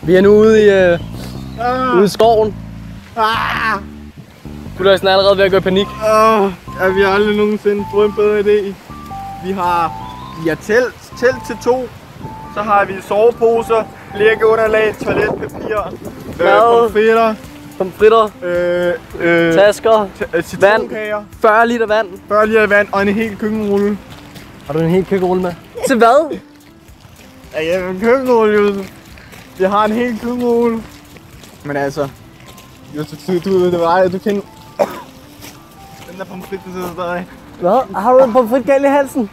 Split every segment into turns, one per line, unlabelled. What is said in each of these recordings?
Vi er nu ude i skoven. Gulløjsen er allerede ved at gå i panik.
Ja, vi har aldrig nogensinde fået en bedre idé. Vi har telt til 2. Så har vi soveposer, læggeunderlag, toiletpapir,
pomfritter, tasker, vand, 40 liter vand
og en hel køkkenrulle.
Har du en hel køkkenrulle med? Til hvad?
Ja, en køkkenrulle, Josef. Jeg har en hel køkkenrulle. Men altså, Josef, du kender den der pomfrit, der sidder der.
Hvad? Har du en pomfrit galt i halsen?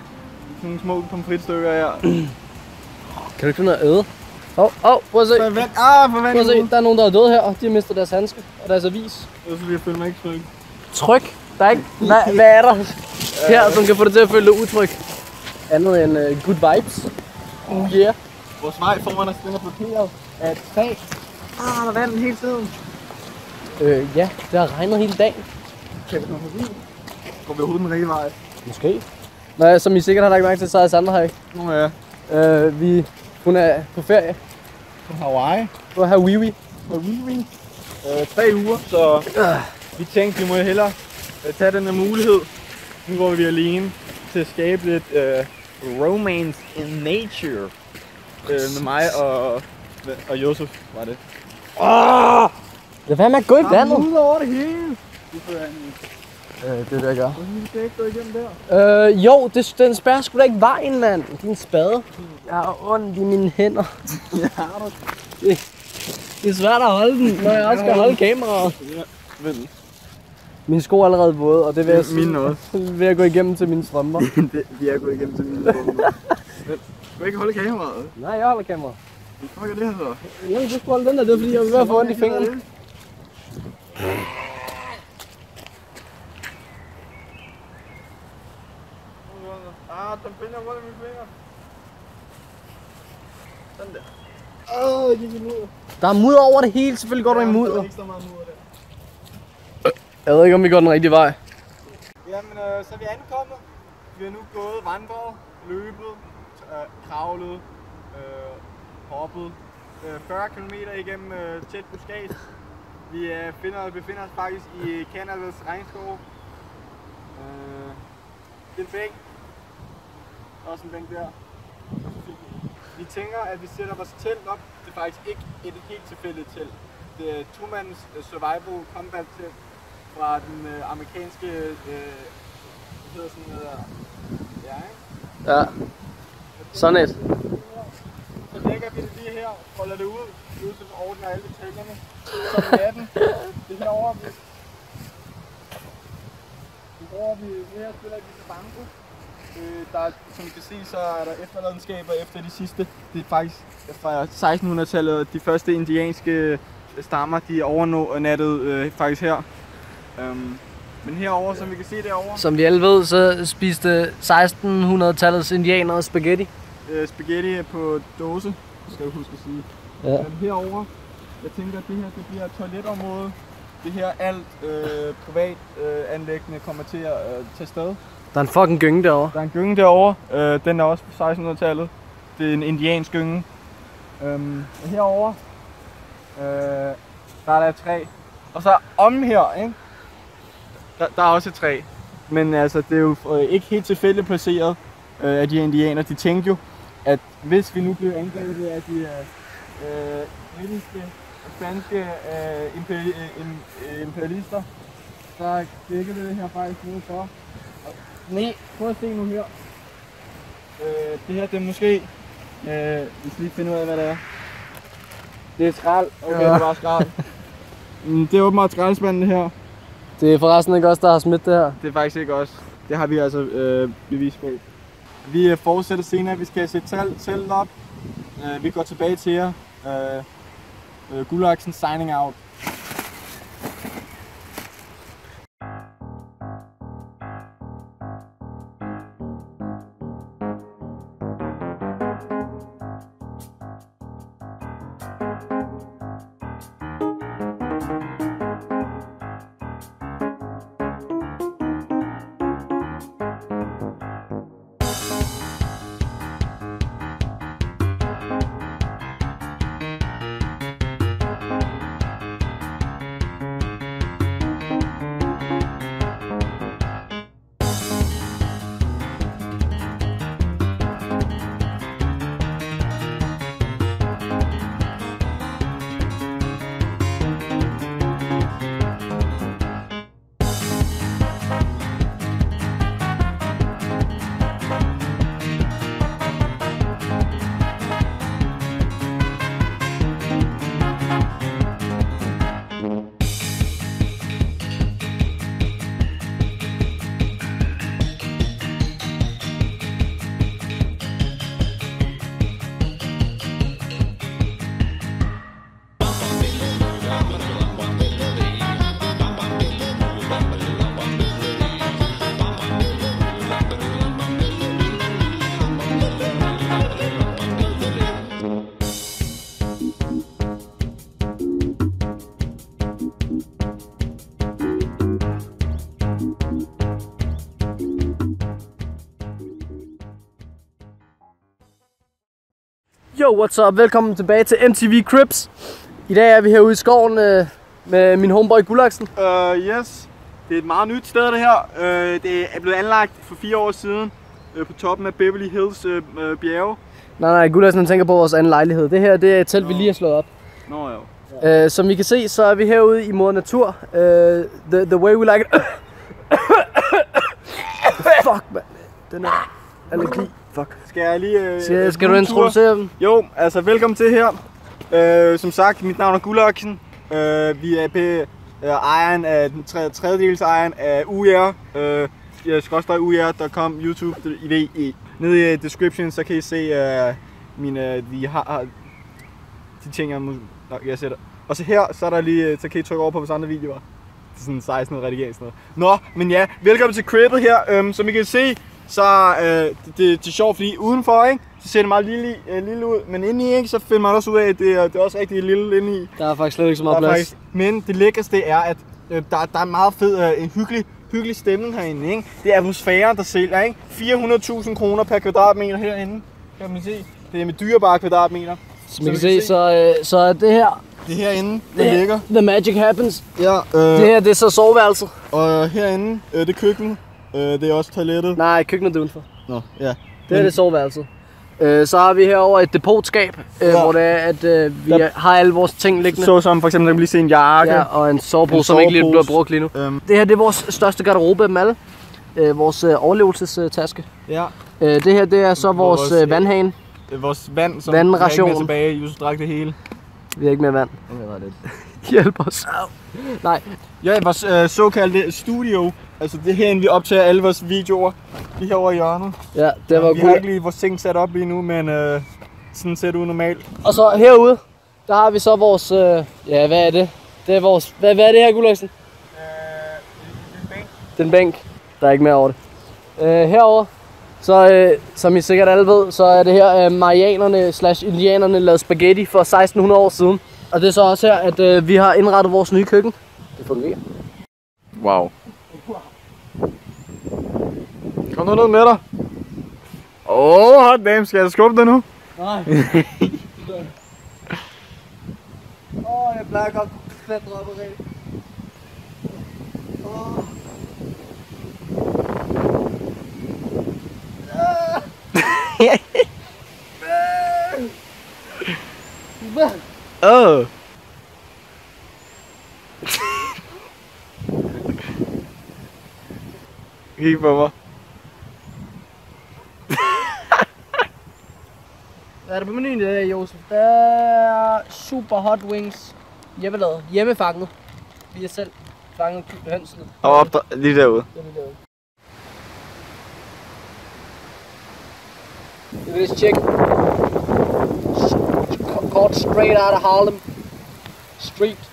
Sådan nogle små pomfritstykker her.
Kan du ikke finde noget at æde? Prøv at se.
Prøv
at se, der er nogen, der er døde her, og de har mistet deres handske og deres avis.
Jeg føler mig ikke tryg.
Tryk? Der er ikke... Hvad er der her, som kan få dig til at føle dig utryg? Andet end good vibes. Yeah.
Vores vej foran os, den er blokeret af et træ. Der er vand hele tiden.
Ja, det har regnet hele dagen.
Kan vi komme forbi? Går vi overhovedet den rigtige vej?
Måske. Nå, som I sikkert har lagt mærke til, så er Sandra her ikke.
Nå ja.
Hun er på ferie.
På Hawaii.
På Hawaii.
3 uger, så vi tænkte, vi må hellere tage den her mulighed, nu hvor vi er alene, til at skabe lidt romance in nature med mig og Josef, var det.
Lad være med at gå i vandet.
Der er mudder over det hele.
Det er det, jeg gør.
Vi skal ikke gå igennem der.
Jo, den spærrer sgu da ikke vejen, mand. Din spade. Jeg har ondt i mine hænder.
Ja,
det er svært at holde den, når jeg også skal holde kameraet.
Ja, vent.
Mine sko er allerede våde, og det vil jeg
mine også.
Ved at gå igennem til mine strømper.
Vi er gået igennem til mine strømper. Skal du ikke holde kameraet?
Nej, jeg holder kameraet.
Hvad er det her så?
Jamen, du skulle holde den der, det er fordi, jeg vil være få ondt i fingrene.
Den finder rundt i mine fingre. Sådan der. Jeg gik i mudder.
Der er mudder over det hele, selvfølgelig går du i mudder.
Der er ikke så meget mudder der.
Jeg ved ikke, om vi går den rigtige vej.
Jamen, så er vi ankommet. Vi har nu gået, vandret, løbet, kravlet, hoppet 40 km igennem tæt buskads. Vi befinder os faktisk i Canadas regnskov. Det er en bænk. Også en bænk der. Vi tænker, at vi sætter vores telt op. Det er faktisk ikke et helt tilfældigt telt. Det er Truman's Survival Combat Telt fra den amerikanske, hvad hedder sådan noget der? Ja, ikke?
Ja. Sådan et.
Så lægger vi det lige her, folder det ud, Josef ordner alle detaljerne. Så er natten. Det herovre, vi her spiller vi til banko. Der, som I kan se, så er der efterladenskaber efter de sidste. Det er faktisk fra 1600-tallet, de første indianske stammer, de overnattede faktisk her. Men herover, som vi kan se derovre.
Som vi alle ved, så spiste 1600-tallets indianere spaghetti.
Spaghetti på dåse, skal jeg huske at sige.
Ja.
Herover, jeg tænker, at det her det bliver et toiletområde. Det her alt privat anlæggende kommer til at tage sted.
Der er en fucking gynge derovre.
Der er en gynge derovre. Den er også fra 1600-tallet. Det er en indiansk gynge. Herover der er der et træ. Og så om her, ikke? Der er også et træ. Men altså, det er jo ikke helt tilfældigt placeret af de indianer. De tænkte jo, at hvis vi nu blev angrebet af de britiske og spanske imperialister, så dækkede det her faktisk noget for. Nej, prøv at se nu her. Det her, det er måske... vi skal lige finde ud af, hvad det er. Det er skrald. Okay, ja. Det var skrald. Det er åbenbart skraldespanden det her.
Det er forresten ikke os, der har smidt det her.
Det er faktisk ikke os. Det har vi altså bevis på. Vi fortsætter senere. Vi skal sætte teltet op. Vi går tilbage til jer. Gulløjsen signing out.
Yo, what's up? Velkommen tilbage til MTV Cribs. I dag er vi herude i skoven med min homeboy Gulaksen.
Yes. Det er et meget nyt sted, det her. Det er blevet anlagt for 4 år siden på toppen af Beverly Hills bjerge.
Nej, Gulaksen tænker på vores anden lejlighed. Det her, det er et telt, vi lige har slået op.
Nå jo.
Som I kan se, så er vi herude i moder natur. The way we like it. Fuck, man. Den er allergi. Fuck.
Skal jeg lige...
Skal du introducere dem?
Jo, altså velkommen til her. Som sagt, mit navn er Gulaksen. Vi er ejeren af den tredjedels ejeren af UR. UR.com, YouTube, nede i description, så kan I se vi har de ting, jeg sætter. Og så her, så er der lige, så kan I trykke over på vores andre videoer. Det er sådan 16 redigeringsnød. Nå, men ja, velkommen til cribbet her. Som I kan se, så det er sjovt, fordi udenfor, ikke, så ser det meget lille ud, men indeni, ikke, så finder man også ud af, at det er også rigtig lille indeni.
Der er faktisk slet ikke så meget plads.
Men det lækkerste er, at der er en meget fed, en hyggelig stemning herinde, ikke? Det er atmosfæren, der sælger, ikke? 400.000 kroner per kvadratmeter herinde, kan man se. Det er med dyrebare kvadratmeter.
Som I kan se, så er det her.
Det er herinde, det ligger.
The magic happens.
Ja.
Det her, det er så soveværelset.
Og herinde, det er køkkenet. Det er også toilettet.
Nej, køkkenet er udenfor.
Nå, ja.
Det er det soveværelset. Så har vi herover et depotskab, hvor det er, at vi har alle vores ting liggende.
Så som for eksempel, der kan lige se en jakke.
Ja, og en sovepose, som ikke lige bliver brugt lige nu. Det her, det er vores største garderobe af dem alle. Vores overlevelsestaske.
Ja.
Det her, det er så vores vandhane.
Vores vand, som
vandration.
Vi er tilbage. Justus drak det hele.
Vi har ikke mere vand. Hjælp os. Nej.
Ja, vores såkaldte studio. Altså det er herinde, vi optager alle vores videoer. Lige herovre i hjørnet.
Ja, det var
vi har ikke lige vores ting sat op lige nu, men sådan ser det ud normalt.
Og så herude, der har vi så vores... ja, hvad er det? Det er vores... Hvad er det her, Gulaksen?
En bænk.
Den bænk. Der er ikke mere over det. Herover, så som I sikkert alle ved, så er det her marianerne/indianerne lavede spaghetti for 1600 år siden. Og det er så også her, at vi har indrettet vores nye køkken. Det fungerer.
Wow. Kom nu ned med dig. Hot damn, skal jeg skubbe dig nu?
Nej. Jeg plejer godt fedt op og rigtig.
Kig på mig.
Hvad er det på menuen, det der, Josef? Der er super hot wings. Hjemmelavet. Hjemmefanget. Vi har selv fanget hønsene.
Og op der, lige derude.
Look at this chick. Caught straight out of Harlem Street.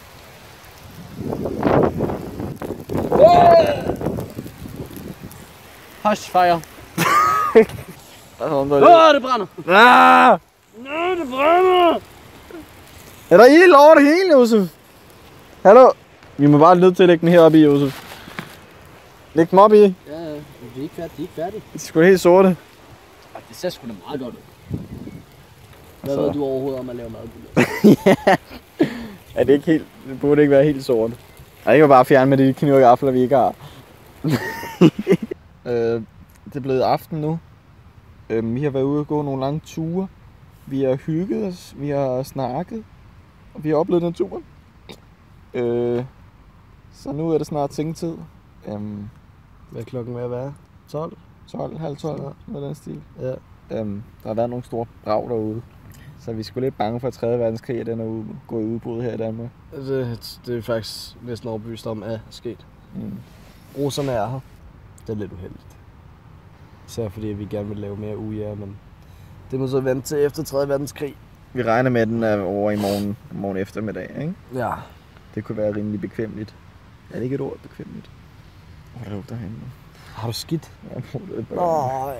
Hush fire. Det brænder.
Ah!
Nej, det brænder.
Er der ild over det hele, Josef? Hallo? Vi må bare nødt til at lægge den heroppe i, Josef. Læg dem op i.
Ja, de er ikke færdige.
De er sgu da helt sorte.
Det ser sgu da meget godt ud. Hvad ved du overhovedet om at lave mad?
Ja. Er det ikke helt... Det burde ikke være helt sorte. Jeg kan bare fjerne med de knive og gafler, vi ikke har. Det er blevet aften nu. Vi har været ude og gå nogle lange ture. Vi har hygget os, vi har snakket, og vi har oplevet naturen. Så nu er det snart sengetid.
Hvad er klokken ved at være? 12?
12, halv 12, noget af den stil.
Ja.
Der har været nogle store brag derude. Så vi er sgu lidt bange for, at 3. verdenskrig er den er gået i udbrud her i Danmark.
Det er faktisk næsten overbevist om, at sket. Russerne er her. Det er lidt uheldigt. Især fordi vi gerne vil lave mere UR, men det må så vente til efter 3. verdenskrig.
Vi regner med, at den er over i morgen eftermiddag, ikke?
Ja.
Det kunne være rimelig bekvemmeligt. Er det ikke et ord, bekvemmeligt? Der lugter herinde.
Har du skidt?
Ja,
Nej.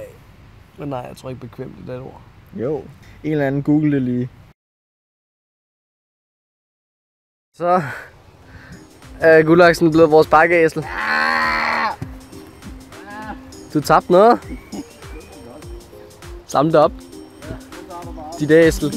Men nej, jeg tror ikke bekvemt det er et ord.
Jo. En eller anden google det lige.
Så er Gulaksen blevet vores bakkeæsel. Du tabte noget. Samle det op.
du bare.
Dit æsel.